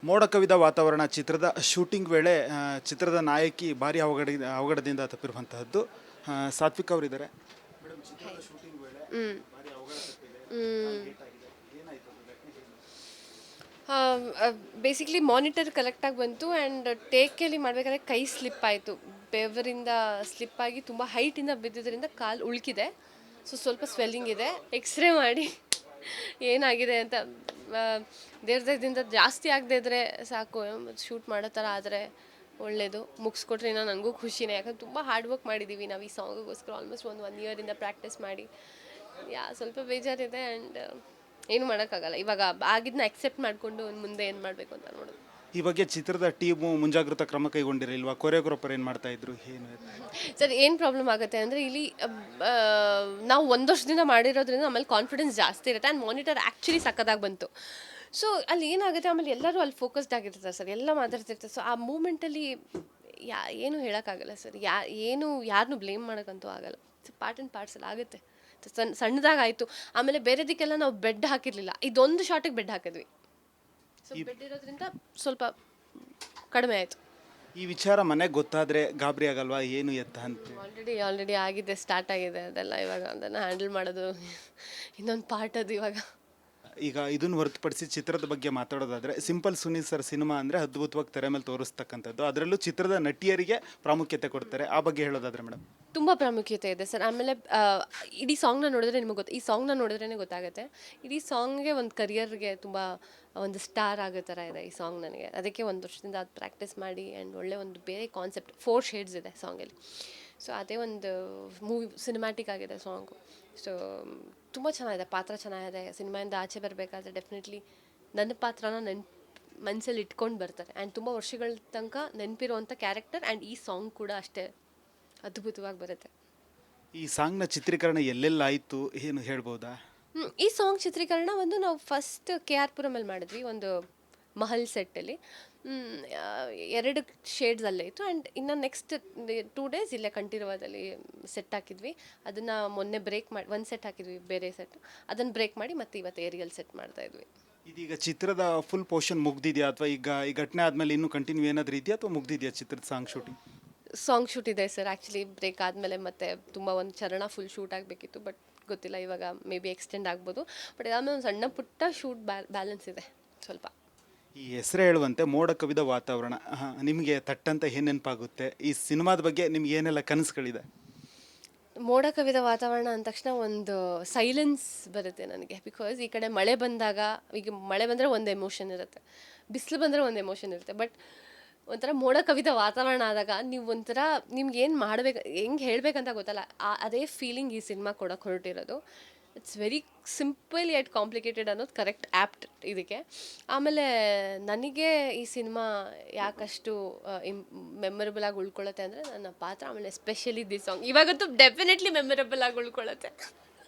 ಮೋಡ ಕವಿದ ವಾತಾವರಣ ಚಿತ್ರದ ಶೂಟಿಂಗ್ ವೇಳೆ ಚಿತ್ರದ ನಾಯಕಿ ಭಾರಿ ಅವಘಡದಿಂದ ತಪ್ಪಿರುವಂತಹದ್ದು. ಸಾತ್ವಿಕ್ ಅವರಿದ್ದಾರೆ. ಮೇಡಮ್, ಚಿತ್ರದ ಶೂಟಿಂಗ್ ವೇಳೆ ಭಾರಿ ಅವಘಡ ತಪ್ಪಿದೆ. ಏನಾಯ್ತು ಅದು ಘಟನೆ ಬೇಸಿಕ್ಲಿ ಮಾನಿಟರ್ ಕರೆಕ್ಟಾಗಿ ಬಂತು ಆ್ಯಂಡ್ ಟೇಕಲ್ಲಿ ಮಾಡಬೇಕಾದ್ರೆ ಕೈ ಸ್ಲಿಪ್ ಆಯಿತು. ಬೆವರಿಂದ ಸ್ಲಿಪ್ ಆಗಿ ತುಂಬ ಹೈಟಿಂದ ಬಿದ್ದಿದ್ದರಿಂದ ಕಾಲು ಉಳ್ಕಿದೆ. ಸೊ ಸ್ವಲ್ಪ ಸ್ವೆಲ್ಲಿಂಗ್ ಇದೆ. ಎಕ್ಸ್ರೇ ಮಾಡಿ ಏನಾಗಿದೆ ಅಂತ ದೇವ್ರ ದಯದಿಂದ ಜಾಸ್ತಿ ಆಗದೆ ಇದ್ದರೆ ಸಾಕು. ಶೂಟ್ ಮಾಡೋ ಥರ ಆದರೆ ಒಳ್ಳೆಯದು. ಮುಗಿಸ್ಕೊಟ್ರೆ ಇನ್ನೂ ನನಗೂ ಖುಷಿನೇ. ಯಾಕಂದ್ರೆ ತುಂಬ ಹಾರ್ಡ್ ವರ್ಕ್ ಮಾಡಿದ್ದೀವಿ ನಾವು ಈ ಸಾಂಗಿಗೋಸ್ಕರ. ಆಲ್ಮೋಸ್ಟ್ ಒನ್ ಇಯರಿಂದ ಪ್ರಾಕ್ಟೀಸ್ ಮಾಡಿ ಸ್ವಲ್ಪ ಬೇಜಾರಿದೆ ಆ್ಯಂಡ್ ಏನು ಮಾಡೋಕ್ಕಾಗಲ್ಲ. ಇವಾಗ ಆಗಿದ್ದನ್ನ ಅಕ್ಸೆಪ್ಟ್ ಮಾಡಿಕೊಂಡು ಮುಂದೆ ಏನು ಮಾಡಬೇಕು ಅಂತ ನೋಡೋದು. ಈ ಬಗ್ಗೆ ಚಿತ್ರದ ಟೀಮು ಮುಂಜಾಗ್ರತಾ ಕ್ರಮ ಕೈಗೊಂಡಿರಲಿಲ್ವಾ? ಕೊರಿಯೋಗ್ರಾಫರ್ ಏನು ಮಾಡ್ತಾ ಇದ್ರು? ಏನು ಸರ್ ಏನು ಪ್ರಾಬ್ಲಮ್ ಆಗುತ್ತೆ ಅಂದರೆ ಇಲ್ಲಿ ನಾವು ಒಂದು ವರ್ಷದಿಂದ ಮಾಡಿರೋದ್ರಿಂದ ಆಮೇಲೆ ಕಾನ್ಫಿಡೆನ್ಸ್ ಜಾಸ್ತಿ ಇರುತ್ತೆ ಆ್ಯಂಡ್ ಮಾನಿಟರ್ ಆ್ಯಕ್ಚುಲಿ ಸಕ್ಕದಾಗಿ ಬಂತು. ಸೊ ಅಲ್ಲಿ ಏನಾಗುತ್ತೆ, ಆಮೇಲೆ ಎಲ್ಲರೂ ಅಲ್ಲಿ ಫೋಕಸ್ಡ್ ಆಗಿರ್ತಾರೆ ಸರ್, ಎಲ್ಲ ಮಾತಾಡ್ತಿರ್ತಾರೆ. ಸೊ ಆ ಮೂಮೆಂಟಲ್ಲಿ ಏನು ಹೇಳೋಕ್ಕಾಗಲ್ಲ ಸರ್. ಯಾರನ್ನೂ ಬ್ಲೇಮ್ ಮಾಡೋಕ್ಕಂತೂ ಆಗಲ್ಲ. ಸೊ ಪಾರ್ಟ್ ಆ್ಯಂಡ್ ಪಾರ್ಟ್ಸಲ್ಲಿ ಆಗುತ್ತೆ. ಸಣ್ಣದಾಗಾಯಿತು. ಆಮೇಲೆ ಬೇರೆದಕ್ಕೆಲ್ಲ ನಾವು ಬೆಡ್ ಹಾಕಿರಲಿಲ್ಲ, ಇದೊಂದು ಶಾರ್ಟಿಗೆ ಬೆಡ್ ಹಾಕಿದ್ವಿ. ಸೊ ಬೆಡ್ ಇರೋದ್ರಿಂದ ಸ್ವಲ್ಪ ಕಡಿಮೆ ಆಯಿತು. ಈ ವಿಚಾರ ಮನೆಗೆ ಗೊತ್ತಾದರೆ ಗಾಬರಿ ಆಗಲ್ವಾ? ಏನು ಎತ್ತ ಅಂತ ಆಲ್ರೆಡಿ ಆಗಿದೆ, ಸ್ಟಾರ್ಟ್ ಆಗಿದೆ ಅದೆಲ್ಲ. ಇವಾಗ ಅದನ್ನು ಹ್ಯಾಂಡಲ್ ಮಾಡೋದು ಇನ್ನೊಂದು ಪಾರ್ಟ್ ಅದು ಇವಾಗ. ಈಗ ಇದನ್ನು ಹೊರತುಪಡಿಸಿ ಚಿತ್ರದ ಬಗ್ಗೆ ಮಾತಾಡೋದಾದರೆ, ಸಿಂಪಲ್ ಸುನೀಲ್ ಸರ್ ಸಿನಿಮಾ ಅಂದರೆ ಅದ್ಭುತವಾಗಿ ತೆರೆ ಮೇಲೆ ತೋರಿಸ್ತಕ್ಕಂಥದ್ದು. ಅದರಲ್ಲೂ ಚಿತ್ರದ ನಟಿಯರಿಗೆ ಪ್ರಾಮುಖ್ಯತೆ ಕೊಡ್ತಾರೆ. ಆ ಬಗ್ಗೆ ಹೇಳೋದಾದರೆ ಮೇಡಮ್? ತುಂಬ ಪ್ರಾಮುಖ್ಯತೆ ಇದೆ ಸರ್. ಆಮೇಲೆ ಇಡೀ ಸಾಂಗ್ನ ನೋಡಿದ್ರೆ ನಿಮಗೆ ಈ ಸಾಂಗ್ನ ನೋಡಿದ್ರೇ ಗೊತ್ತಾಗುತ್ತೆ. ಇಡೀ ಸಾಂಗ್ಗೆ ಒಂದು ಕರಿಯರ್ಗೆ ತುಂಬ ಒಂದು ಸ್ಟಾರ್ ಆಗೋ ಥರ ಇದೆ ಈ ಸಾಂಗ್ ನನಗೆ. ಅದಕ್ಕೆ ಒಂದು ವರ್ಷದಿಂದ ಅದು ಪ್ರಾಕ್ಟೀಸ್ ಮಾಡಿ ಆ್ಯಂಡ್ ಒಳ್ಳೆ ಒಂದು ಬೇರೆ ಕಾನ್ಸೆಪ್ಟ್ 4 ಶೇಡ್ಸ್ ಇದೆ ಸಾಂಗಲ್ಲಿ. ಸೊ ಅದೇ ಒಂದು ಸಿನಿಮ್ಯಾಟಿಕ್ ಆಗಿದೆ ಸಾಂಗು. ಸೊ ತುಂಬ ಚೆನ್ನಾಗಿದೆ, ಪಾತ್ರ ಚೆನ್ನಾಗಿದೆ. ಸಿನಿಮಾಯಿಂದ ಆಚೆ ಬರಬೇಕಾದ್ರೆ ಡೆಫಿನೆಟ್ಲಿ ನನ್ನ ಪಾತ್ರನ ಮನಸ್ಸಲ್ಲಿ ಇಟ್ಕೊಂಡು ಬರ್ತಾರೆ ಆ್ಯಂಡ್ ತುಂಬ ವರ್ಷಗಳ ತನಕ ನೆನಪಿರುವಂಥ ಕ್ಯಾರೆಕ್ಟರ್. ಆ್ಯಂಡ್ ಈ ಸಾಂಗ್ ಕೂಡ ಅಷ್ಟೇ ಅದ್ಭುತವಾಗಿ ಬರುತ್ತೆ. ಈ ಸಾಂಗ್ನ ಚಿತ್ರೀಕರಣ ಎಲ್ಲೆಲ್ಲಾಯಿತು ಏನು ಹೇಳ್ಬೋದಾ? ಈ ಸಾಂಗ್ ಚಿತ್ರೀಕರಣ ನಾವು ಫಸ್ಟ್ KR ಪುರಮಲ್ಲಿ ಮಾಡಿದ್ವಿ, ಒಂದು ಮಹಲ್ ಸೆಟ್ಟಲ್ಲಿ. 2 ಶೇಡ್ಸ್ ಅಲ್ಲೇ ಇತ್ತು ಆ್ಯಂಡ್ ಇನ್ನು ನೆಕ್ಸ್ಟ್ 2 ಡೇಸ್ ಇಲ್ಲೇ ಕಂಠೀರವದಲ್ಲಿ ಸೆಟ್ ಹಾಕಿದ್ವಿ. ಅದನ್ನು ಮೊನ್ನೆ ಬ್ರೇಕ್ ಮಾಡಿ ಒಂದು ಸೆಟ್ ಹಾಕಿದ್ವಿ, ಬೇರೆ ಸೆಟ್. ಅದನ್ನು ಬ್ರೇಕ್ ಮಾಡಿ ಮತ್ತೆ ಇವತ್ತು ಏರಿಯಲ್ ಸೆಟ್ ಮಾಡ್ತಾಯಿದ್ವಿ. ಇದೀಗ ಚಿತ್ರದ ಫುಲ್ ಪೋರ್ಷನ್ ಮುಗ್ದಿದೆಯಾ, ಅಥವಾ ಈಗ ಈ ಘಟನೆ ಆದಮೇಲೆ ಇನ್ನೂ ಕಂಟಿನ್ಯೂ ಏನಾದರೂ ಇದೆಯಾ, ಅಥವಾ ಮುಗ್ದಿದೆಯಾ ಚಿತ್ರದ ಸಾಂಗ್ ಶೂಟಿಂಗ್? ಸಾಂಗ್ ಶೂಟ್ ಇದೆ ಸರ್. ಆ್ಯಕ್ಚುಲಿ ಬ್ರೇಕ್ ಆದಮೇಲೆ ಮತ್ತೆ ತುಂಬ ಒಂದು ಚರಣ ಫುಲ್ ಶೂಟ್ ಆಗಬೇಕಿತ್ತು, ಬಟ್ ಗೊತ್ತಿಲ್ಲ, ಇವಾಗ ಮೇ ಬಿ ಎಕ್ಸ್ಟೆಂಡ್ ಆಗ್ಬೋದು. ಬಟ್ ಇದಾದ್ಮೇಲೆ ಒಂದು ಸಣ್ಣ ಪುಟ್ಟ ಶೂಟ್ ಬ್ಯಾಲೆನ್ಸ್ ಇದೆ ಸ್ವಲ್ಪ. ಈ ಹೆಸರು ಹೇಳುವಂತೆ ಮೋಡ ಕವಿದ ವಾತಾವರಣ, ನಿಮಗೆ ತಟ್ಟಂತ ಏನು ನೆನಪಾಗುತ್ತೆ? ಈ ಸಿನಿಮಾದ ಬಗ್ಗೆ ನಿಮ್ಗೆ ಏನೆಲ್ಲ ಕನಸುಗಳಿದೆ? ಮೋಡ ಕವಿದ ವಾತಾವರಣ ಅಂದ ತಕ್ಷಣ ಒಂದು ಸೈಲೆನ್ಸ್ ಬರುತ್ತೆ ನನಗೆ. ಬಿಕಾಸ್ ಈ ಕಡೆ ಮಳೆ ಬಂದಾಗ, ಈಗ ಮಳೆ ಬಂದರೆ ಒಂದು ಎಮೋಷನ್ ಇರುತ್ತೆ, ಬಿಸಿಲು ಬಂದರೆ ಒಂದು ಎಮೋಷನ್ ಇರುತ್ತೆ. ಬಟ್ ಒಂಥರ ಮೋಡ ಕವಿದ ವಾತಾವರಣ ಆದಾಗ ನೀವು ಒಂಥರ ನಿಮ್ಗೆ ಏನು ಮಾಡಬೇಕು, ಹೆಂಗೆ ಹೇಳಬೇಕಂತ ಗೊತ್ತಲ್ಲ, ಅದೇ ಫೀಲಿಂಗ್ ಈ ಸಿನಿಮಾ ಕೊಡೋಕೆ ಹೊರಟಿರೋದು. It's very simple yet complicated ಅನ್ನೋದು ಕರೆಕ್ಟ್ ಆ್ಯಪ್ಟ್ ಇದಕ್ಕೆ. ಆಮೇಲೆ ನನಗೆ ಈ ಸಿನಿಮಾ ಯಾಕಷ್ಟು ಮೆಮೊರಬಲ್ ಆಗಿ ಉಳ್ಕೊಳ್ಳುತ್ತೆ ಅಂದರೆ ನನ್ನ ಪಾತ್ರ, ಆಮೇಲೆ ಎಸ್ಪೆಷಲಿ ದಿ ಸಾಂಗ್ ಇವಾಗಂತೂ ಡೆಫಿನೆಟ್ಲಿ ಮೆಮೊರಬಲ್ ಆಗಿ ಉಳ್ಕೊಳ್ಳುತ್ತೆ.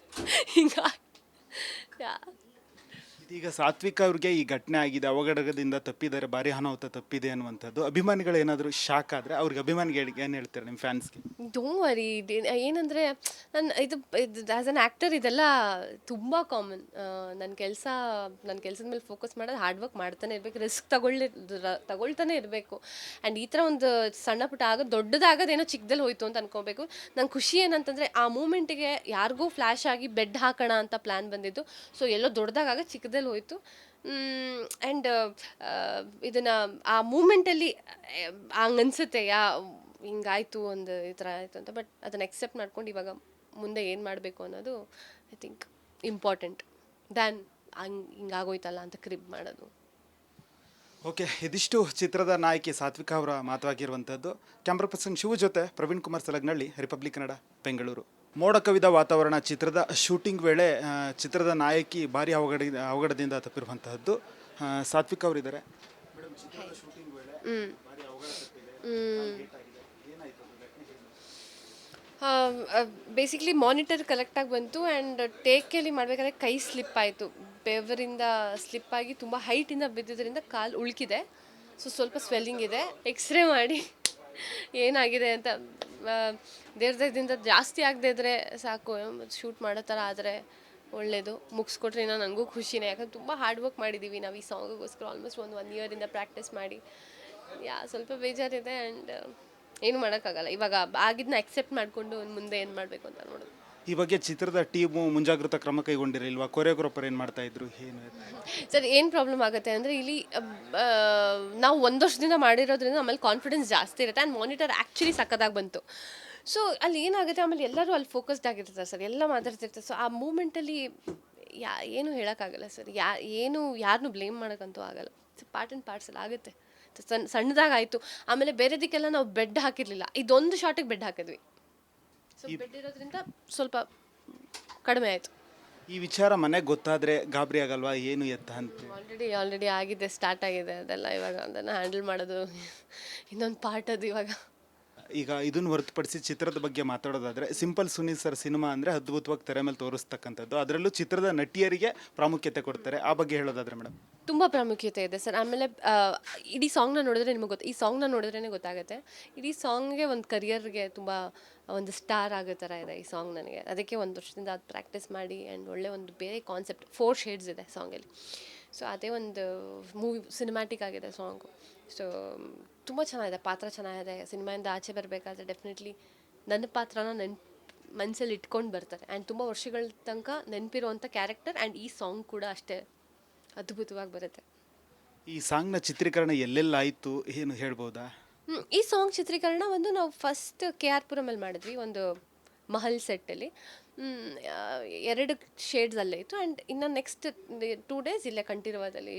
ಹಿಂಗಾಗಿ ಇದೀಗ ಸಾತ್ವಿಕ್ ಅವ್ರಿಗೆ ಈ ಘಟನೆ ಆಗಿದೆ, ಅವಘಡದಿಂದ ತಪ್ಪಿದ್ದಾರೆ, ಭಾರಿ ಅನಾಹುತ ತಪ್ಪಿದೆ ಅನ್ನುವಂಥದ್ದು. ಅಭಿಮಾನಿಗಳು ಏನಾದರೂ ಶಾಕ್ ಆದರೆ ಅವ್ರಿಗೆ ಅಭಿಮಾನಿಗಳಿಗೆ ಏನು ಹೇಳ್ತಾರೆ, ನಿಮ್ಮ ಫ್ಯಾನ್ಸ್ಗೆ? Don't worry. ಏನಂದರೆ ಇದು ಆ್ಯಸ್ ಅನ್ ಆ್ಯಕ್ಟರ್ ಇದೆಲ್ಲ ತುಂಬ ಕಾಮನ್. ನನ್ನ ಕೆಲಸದ ಮೇಲೆ ಫೋಕಸ್ ಮಾಡೋದು, ಹಾರ್ಡ್ ವರ್ಕ್ ಮಾಡ್ತಾನೆ ಇರಬೇಕು, ರಿಸ್ಕ್ ತಗೊಳ್ತಾನೆ ಇರಬೇಕು. ಆ್ಯಂಡ್ ಈ ಥರ ಒಂದು ಸಣ್ಣ ಪುಟ್ಟ ದೊಡ್ಡದಾಗೋದೇನೋ ಚಿಕ್ಕದಲ್ಲಿ ಹೋಯ್ತು ಅಂತ ಅನ್ಕೋಬೇಕು. ನಂಗೆ ಖುಷಿ ಏನಂತಂದರೆ ಆ ಮೂಮೆಂಟಿಗೆ ಯಾರಿಗೂ ಫ್ಲ್ಯಾಶ್ ಆಗಿ ಬೆಡ್ ಹಾಕೋಣ ಅಂತ ಪ್ಲ್ಯಾನ್ ಬಂದಿದ್ದು. ಸೊ ಎಲ್ಲೋ ದೊಡ್ಡದಾಗಾಗ ಚಿಕ್ಕದಲ್ಲಿ ಹೋಯಿತು. ಆ್ಯಂಡ್ ಇದನ್ನು ಆ ಮೂಮೆಂಟಲ್ಲಿ ಹಂಗೆ ಅನಿಸುತ್ತೆ, ಹಿಂಗಾಯಿತು, ಒಂದು ಈ ಥರ ಆಯಿತು ಅಂತ. ಬಟ್ ಅದನ್ನು ಎಕ್ಸೆಪ್ಟ್ ಮಾಡ್ಕೊಂಡು ಇವಾಗ ಮುಂದೆ ಏನು ಮಾಡಬೇಕು ಅನ್ನೋದು ಐ ಥಿಂಕ್ ಇಂಪಾರ್ಟೆಂಟ್ ದ್ಯಾನ್ ಹಿಂಗಾಗೋಯ್ತಲ್ಲ ಅಂತ ಕ್ರಿಬ್ ಮಾಡೋದು. ಓಕೆ, ಇದಿಷ್ಟು ಚಿತ್ರದ ನಾಯಕಿ ಸಾತ್ವಿಕ ಅವರ ಮಾತವಾಗಿರುವಂಥದ್ದು. ಕ್ಯಾಮ್ರಾ ಪರ್ಸನ್ ಶಿವು ಜೊತೆ ಪ್ರವೀಣ್ ಕುಮಾರ್ ಸಲಗ್ನಳ್ಳಿ, ರಿಪಬ್ಲಿಕ್ ಕನ್ನಡ, ಬೆಂಗಳೂರು. ಮೋಡ ಕವಿದ ವಾತಾವರಣ ಚಿತ್ರದ ಶೂಟಿಂಗ್ ವೇಳೆ ಚಿತ್ರದ ನಾಯಕಿ ಭಾರಿ ಅವಘಡದಿಂದ ತಪ್ಪಿರುವಂತಹದ್ದು. ಸಾತ್ವಿಕ್ ಅವರಿದ್ದಾರೆ. ಮೇಡಮ್, ಚಿತ್ರದ ಶೂಟಿಂಗ್ ವೇಳೆ ಭಾರಿ ಅವಘಡ ತಪ್ಪಿದೆ. ಬೇಸಿಕ್ಲಿ ಮಾನಿಟರ್ ಕರೆಕ್ಟಾಗಿ ಬಂತು ಆ್ಯಂಡ್ ಟೇಕಲ್ಲಿ ಮಾಡಬೇಕಾದ್ರೆ ಕೈ ಸ್ಲಿಪ್ ಆಯಿತು. ಬೆವರಿಂದ ಸ್ಲಿಪ್ ಆಗಿ ತುಂಬ ಹೈಟಿಂದ ಬಿದ್ದಿದ್ದರಿಂದ ಕಾಲು ಉಳ್ಕಿದೆ. ಸೊ ಸ್ವಲ್ಪ ಸ್ವೆಲ್ಲಿಂಗ್ ಇದೆ. ಎಕ್ಸ್ರೇ ಮಾಡಿ ಏನಾಗಿದೆ ಅಂತ ದೇವ್ರ ದಯದಿಂದ ಜಾಸ್ತಿ ಆಗದೆ ಇದ್ದರೆ ಸಾಕು. ಶೂಟ್ ಮಾಡೋ ಥರ ಆದರೆ ಒಳ್ಳೆಯದು ಮುಗಿಸ್ಕೊಟ್ರೆ ಇನ್ನೂ ನನಗೂ ಖುಷಿನೇ, ಯಾಕಂದ್ರೆ ತುಂಬ ಹಾರ್ಡ್ ವರ್ಕ್ ಮಾಡಿದ್ದೀವಿ ನಾವು ಈ ಸಾಂಗಿಗೋಸ್ಕರ. ಆಲ್ಮೋಸ್ಟ್ ಒಂದು 1 ಇಯರಿಂದ ಪ್ರಾಕ್ಟೀಸ್ ಮಾಡಿ ಸ್ವಲ್ಪ ಬೇಜಾರಿದೆ. ಆ್ಯಂಡ್ ಏನು ಮಾಡೋಕ್ಕಾಗಲ್ಲ, ಇವಾಗ ಆಗಿದ್ದನ್ನ ಅಕ್ಸೆಪ್ಟ್ ಮಾಡಿಕೊಂಡು ಮುಂದೆ ಏನು ಮಾಡಬೇಕು ಅಂತ ನೋಡೋದು. ಈ ಬಗ್ಗೆ ಚಿತ್ರದ ಟೀಮು ಮುಂಜಾಗ್ರತಾ ಕ್ರಮ ಕೈಗೊಂಡಿರಲಿಲ್ವಾ? ಕೊರಿಯೋಗ್ರಾಫರ್ ಏನು ಮಾಡ್ತಾ ಇದ್ರು, ಏನು? ಸರ್ ಏನು ಪ್ರಾಬ್ಲಮ್ ಆಗುತ್ತೆ ಅಂದರೆ ಇಲ್ಲಿ ನಾವು ಒಂದು ವರ್ಷದಿಂದ ಮಾಡಿರೋದ್ರಿಂದ ಆಮೇಲೆ ಕಾನ್ಫಿಡೆನ್ಸ್ ಜಾಸ್ತಿ ಇರುತ್ತೆ. ಆ್ಯಂಡ್ ಮಾನಿಟರ್ ಆ್ಯಕ್ಚುಲಿ ಸಕ್ಕದಾಗಿ ಬಂತು. ಸೊ ಅಲ್ಲಿ ಏನಾಗುತ್ತೆ, ಆಮೇಲೆ ಎಲ್ಲರೂ ಅಲ್ಲಿ ಫೋಕಸ್ಡ್ ಆಗಿರ್ತಾರೆ ಸರ್, ಎಲ್ಲ ಮಾತಾಡ್ತಿರ್ತಾರೆ. ಸೊ ಆ ಮೂಮೆಂಟಲ್ಲಿ ಏನು ಹೇಳೋಕ್ಕಾಗಲ್ಲ ಸರ್, ಯಾರನ್ನೂ ಬ್ಲೇಮ್ ಮಾಡೋಕ್ಕಂತೂ ಆಗಲ್ಲ. ಸೊ ಪಾರ್ಟ್ ಆ್ಯಂಡ್ ಪಾರ್ಟ್ಸಲ್ಲಿ ಆಗುತ್ತೆ. ಸಣ್ಣದಾಗಾಯಿತು. ಆಮೇಲೆ ಬೇರೆದಕ್ಕೆಲ್ಲ ನಾವು ಬೆಡ್ ಹಾಕಿರಲಿಲ್ಲ, ಇದೊಂದು ಶಾಟಿಗೆ ಬೆಡ್ ಹಾಕಿದ್ವಿ. ಸೊ ಬೆಡ್ ಇರೋದ್ರಿಂದ ಸ್ವಲ್ಪ ಕಡಿಮೆ ಆಯಿತು. ಈ ವಿಚಾರ ಮನೆಗೆ ಗೊತ್ತಾದರೆ ಗಾಬರಿ ಆಗಲ್ವಾ, ಏನು ಎತ್ತ ಅಂತ? ಆಲ್ರೆಡಿ ಆಗಿದೆ, ಸ್ಟಾರ್ಟ್ ಆಗಿದೆ ಅದೆಲ್ಲ. ಇವಾಗ ಅದನ್ನು ಹ್ಯಾಂಡಲ್ ಮಾಡೋದು ಇನ್ನೊಂದು ಪಾರ್ಟ್ ಅದು ಇವಾಗ. ಈಗ ಇದನ್ನು ಹೊರತುಪಡಿಸಿ ಚಿತ್ರದ ಬಗ್ಗೆ ಮಾತಾಡೋದಾದರೆ, ಸಿಂಪಲ್ ಸುನೀಲ್ ಸರ್ ಸಿನಿಮಾ ಅಂದರೆ ಅದ್ಭುತವಾಗಿ ತೆರೆ ಮೇಲೆ ತೋರಿಸ್ತಕ್ಕಂಥದ್ದು, ಅದರಲ್ಲೂ ಚಿತ್ರದ ನಟಿಯರಿಗೆ ಪ್ರಾಮುಖ್ಯತೆ ಕೊಡ್ತಾರೆ. ಆ ಬಗ್ಗೆ ಹೇಳೋದಾದರೆ ಮೇಡಮ್? ತುಂಬ ಪ್ರಾಮುಖ್ಯತೆ ಇದೆ ಸರ್. ಆಮೇಲೆ ಇಡೀ ಸಾಂಗ್ನ ನೋಡಿದ್ರೆ ನಿಮಗೆ ಈ ಸಾಂಗ್ನ ನೋಡಿದ್ರೇ ಗೊತ್ತಾಗುತ್ತೆ. ಇಡೀ ಸಾಂಗ್ಗೆ ಒಂದು ಕರಿಯರ್ಗೆ ತುಂಬ ಒಂದು ಸ್ಟಾರ್ ಆಗೋ ಥರ ಇದೆ ಈ ಸಾಂಗ್ ನನಗೆ. ಅದಕ್ಕೆ 1 ವರ್ಷದಿಂದ ಅದು ಪ್ರಾಕ್ಟೀಸ್ ಮಾಡಿ ಆ್ಯಂಡ್ ಒಳ್ಳೆ ಒಂದು ಬೇರೆ ಕಾನ್ಸೆಪ್ಟ್ 4 ಶೇಡ್ಸ್ ಇದೆ ಸಾಂಗಲ್ಲಿ. ಸೊ ಅದೇ ಒಂದು ಸಿನಿಮ್ಯಾಟಿಕ್ ಆಗಿದೆ ಸಾಂಗು. ಸೊ ತುಂಬ ಚೆನ್ನಾಗಿದೆ, ಪಾತ್ರ ಚೆನ್ನಾಗಿದೆ. ಸಿನಿಮಾಯಿಂದ ಆಚೆ ಬರಬೇಕಾದ್ರೆ ಡೆಫಿನೆಟ್ಲಿ ನನ್ನ ಪಾತ್ರನ ಮನಸ್ಸಲ್ಲಿ ಇಟ್ಕೊಂಡು ಬರ್ತಾರೆ. ಆ್ಯಂಡ್ ತುಂಬ ವರ್ಷಗಳ ತನಕ ನೆನಪಿರುವಂಥ ಕ್ಯಾರೆಕ್ಟರ್. ಆ್ಯಂಡ್ ಈ ಸಾಂಗ್ ಕೂಡ ಅಷ್ಟೇ ಅದ್ಭುತವಾಗಿ ಬರುತ್ತೆ. ಈ ಸಾಂಗ್ನ ಚಿತ್ರೀಕರಣ ಎಲ್ಲೆಲ್ಲಾಯಿತು, ಏನು ಹೇಳ್ಬೋದಾ? ಈ ಸಾಂಗ್ ಚಿತ್ರೀಕರಣ ನಾವು ಫಸ್ಟ್ KR ಪುರಮಲ್ಲಿ ಮಾಡಿದ್ವಿ, ಒಂದು ಮಹಲ್ ಸೆಟ್ಟಲ್ಲಿ. 2 ಶೇಡ್ಸ್ ಅಲ್ಲೇ ಇತ್ತು. ಆ್ಯಂಡ್ ಇನ್ನು ನೆಕ್ಸ್ಟ್ 2 ಡೇಸ್ ಇಲ್ಲೇ ಕಂಠೀರವದಲ್ಲಿ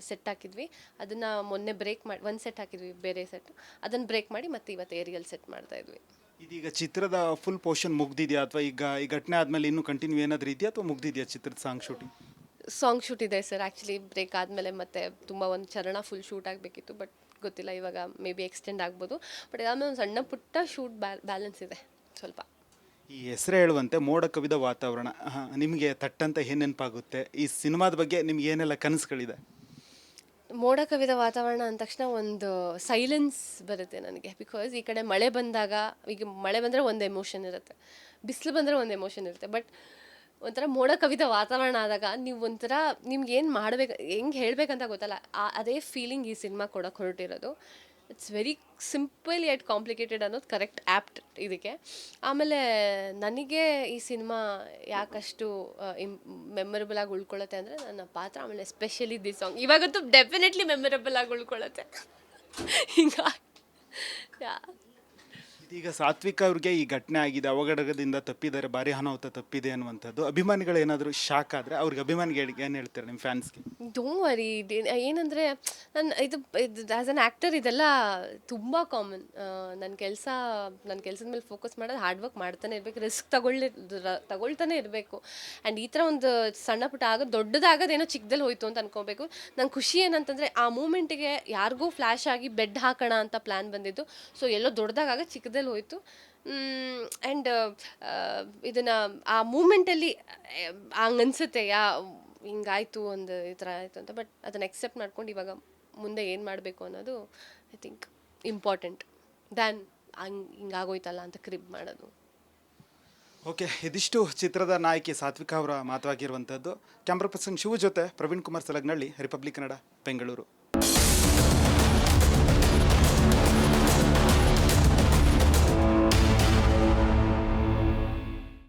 ಸೆಟ್ ಹಾಕಿದ್ವಿ. ಅದನ್ನು ಮೊನ್ನೆ ಬ್ರೇಕ್ ಮಾಡಿ ಒಂದು ಸೆಟ್ ಹಾಕಿದ್ವಿ, ಬೇರೆ ಸೆಟ್. ಅದನ್ನು ಬ್ರೇಕ್ ಮಾಡಿ ಮತ್ತೆ ಇವತ್ತು ಏರಿಯಲ್ ಸೆಟ್ ಮಾಡ್ತಾಯಿದ್ವಿ. ಇದೀಗ ಚಿತ್ರದ ಫುಲ್ ಪೋರ್ಷನ್ ಮುಗ್ದಿದೆಯಾ, ಅಥವಾ ಈಗ ಈ ಘಟನೆ ಆದಮೇಲೆ ಇನ್ನೂ ಕಂಟಿನ್ಯೂ ಏನಾದರೂ ಇದೆಯಾ, ಅಥವಾ ಮುಗ್ದಿದೆಯಾ ಚಿತ್ರದ ಸಾಂಗ್ ಶೂಟಿಂಗ್? ಸಾಂಗ್ ಶೂಟ್ ಇದೆ ಸರ್. ಆ್ಯಕ್ಚುಲಿ ಬ್ರೇಕ್ ಆದಮೇಲೆ ಮತ್ತೆ ತುಂಬ ಒಂದು ಚರಣ ಫುಲ್ ಶೂಟ್ ಆಗಬೇಕಿತ್ತು, ಬಟ್ ಗೊತ್ತಿಲ್ಲ, ಇವಾಗ ಮೇ ಬಿ ಎಕ್ಸ್ಟೆಂಡ್ ಆಗ್ಬೋದು. ಬಟ್ ಇದಾದ್ಮೇಲೆ ಒಂದು ಸಣ್ಣ ಪುಟ್ಟ ಶೂಟ್ ಬ್ಯಾಲೆನ್ಸ್ ಇದೆ ಸ್ವಲ್ಪ. ಈ ಹೆಸರು ಹೇಳುವಂತೆ ಮೋಡ ಕವಿದ ವಾತಾವರಣ, ನಿಮಗೆ ತಟ್ಟಂತ ಏನು ನೆನಪಾಗುತ್ತೆ? ಈ ಸಿನಿಮಾದ ಬಗ್ಗೆ ನಿಮ್ಗೆ ಏನೆಲ್ಲ ಕನಸುಗಳಿದೆ? ಮೋಡ ಕವಿದ ವಾತಾವರಣ ಅಂದ ತಕ್ಷಣ ಒಂದು ಸೈಲೆನ್ಸ್ ಬರುತ್ತೆ ನನಗೆ. ಬಿಕಾಸ್ ಈ ಕಡೆ ಮಳೆ ಬಂದಾಗ, ಈಗ ಮಳೆ ಬಂದರೆ ಒಂದು ಎಮೋಷನ್ ಇರುತ್ತೆ, ಬಿಸಿಲು ಬಂದರೆ ಒಂದು ಎಮೋಷನ್ ಇರುತ್ತೆ. ಬಟ್ ಒಂಥರ ಮೋಡ ಕವಿದ ವಾತಾವರಣ ಆದಾಗ ನೀವು ಒಂಥರ ನಿಮ್ಗೆ ಏನು ಮಾಡಬೇಕು, ಹೆಂಗೆ ಹೇಳಬೇಕಂತ ಗೊತ್ತಲ್ಲ, ಅದೇ ಫೀಲಿಂಗ್ ಈ ಸಿನಿಮಾ ಕೊಡೋಕೆ ಹೊರಟಿರೋದು. It's very simple yet complicated ಅನ್ನೋದು ಕರೆಕ್ಟ್ ಆ್ಯಪ್ಟ್ ಇದಕ್ಕೆ. ಆಮೇಲೆ ನನಗೆ ಈ ಸಿನಿಮಾ ಯಾಕಷ್ಟು ಮೆಮೊರಬಲ್ ಆಗಿ ಉಳ್ಕೊಳ್ಳುತ್ತೆ ಅಂದರೆ ನನ್ನ ಪಾತ್ರ, ಆಮೇಲೆ ಎಸ್ಪೆಷಲಿ ದಿ ಸಾಂಗ್ ಇವಾಗಂತೂ ಡೆಫಿನೆಟ್ಲಿ ಮೆಮೊರಬಲ್ ಆಗಿ ಉಳ್ಕೊಳ್ಳುತ್ತೆ. ಹಿಂಗಾಗಿ ಇದೀಗ ಸಾತ್ವಿಕ ಅವ್ರಿಗೆ ಈ ಘಟನೆ ಆಗಿದೆ, ಅವಘಡದಿಂದ ತಪ್ಪಿದ್ದಾರೆ, ಭಾರಿ ಅನಾಹುತ ತಪ್ಪಿದೆ ಅನ್ನುವಂಥದ್ದು. ಅಭಿಮಾನಿಗಳು ಏನಾದರೂ ಶಾಕ್ ಆದರೆ ಅವ್ರಿಗೆ ಅಭಿಮಾನಿಗಳಿಗೆ ಏನು ಹೇಳ್ತಾರೆ, ನಿಮ್ಮ ಫ್ಯಾನ್ಸ್ಗೆ? Don't worry. ಏನಂದರೆ ಇದು ಆ್ಯಸ್ ಅನ್ ಆ್ಯಕ್ಟರ್ ಇದೆಲ್ಲ ತುಂಬ ಕಾಮನ್. ನನ್ನ ಕೆಲಸದ ಮೇಲೆ ಫೋಕಸ್ ಮಾಡೋದು, ಹಾರ್ಡ್ ವರ್ಕ್ ಮಾಡ್ತಾನೆ ಇರಬೇಕು, ರಿಸ್ಕ್ ತಗೊಳ್ತಾನೆ ಇರಬೇಕು. ಆ್ಯಂಡ್ ಈ ಥರ ಒಂದು ಸಣ್ಣ ಪುಟ್ಟ ದೊಡ್ಡದಾಗೋದೇನೋ ಚಿಕ್ಕದಲ್ಲಿ ಹೋಯ್ತು ಅಂತ ಅನ್ಕೋಬೇಕು. ನಂಗೆ ಖುಷಿ ಏನಂತಂದರೆ ಆ ಮೂಮೆಂಟಿಗೆ ಯಾರಿಗೂ ಫ್ಲ್ಯಾಶ್ ಆಗಿ ಬೆಡ್ ಹಾಕೋಣ ಅಂತ ಪ್ಲ್ಯಾನ್ ಬಂದಿದ್ದು. ಸೊ ಎಲ್ಲೋ ದೊಡ್ಡದಾಗಾಗ ಚಿಕ್ಕದಲ್ಲಿ ಹೋಯಿತು. ಆ್ಯಂಡ್ ಇದನ್ನು ಆ ಮೂಮೆಂಟಲ್ಲಿ ಹಂಗೆ ಅನಿಸುತ್ತೆ, ಹಿಂಗಾಯಿತು, ಒಂದು ಈ ಥರ ಆಯಿತು ಅಂತ. ಬಟ್ ಅದನ್ನು ಎಕ್ಸೆಪ್ಟ್ ಮಾಡ್ಕೊಂಡು ಇವಾಗ ಮುಂದೆ ಏನು ಮಾಡಬೇಕು ಅನ್ನೋದು ಐ ಥಿಂಕ್ ಇಂಪಾರ್ಟೆಂಟ್ ದ್ಯಾನ್ ಹಿಂಗಾಗೋಯ್ತಲ್ಲ ಅಂತ ಕ್ರಿಬ್ ಮಾಡೋದು. ಓಕೆ, ಇದಿಷ್ಟು ಚಿತ್ರದ ನಾಯಕಿ ಸಾತ್ವಿಕ ಅವರ ಮಾತವಾಗಿರುವಂಥದ್ದು. ಕ್ಯಾಮ್ರಾ ಪರ್ಸನ್ ಶಿವು ಜೊತೆ ಪ್ರವೀಣ್ ಕುಮಾರ್ ಸಲಗ್ನಳ್ಳಿ, ರಿಪಬ್ಲಿಕ್ ಕನ್ನಡ, ಬೆಂಗಳೂರು.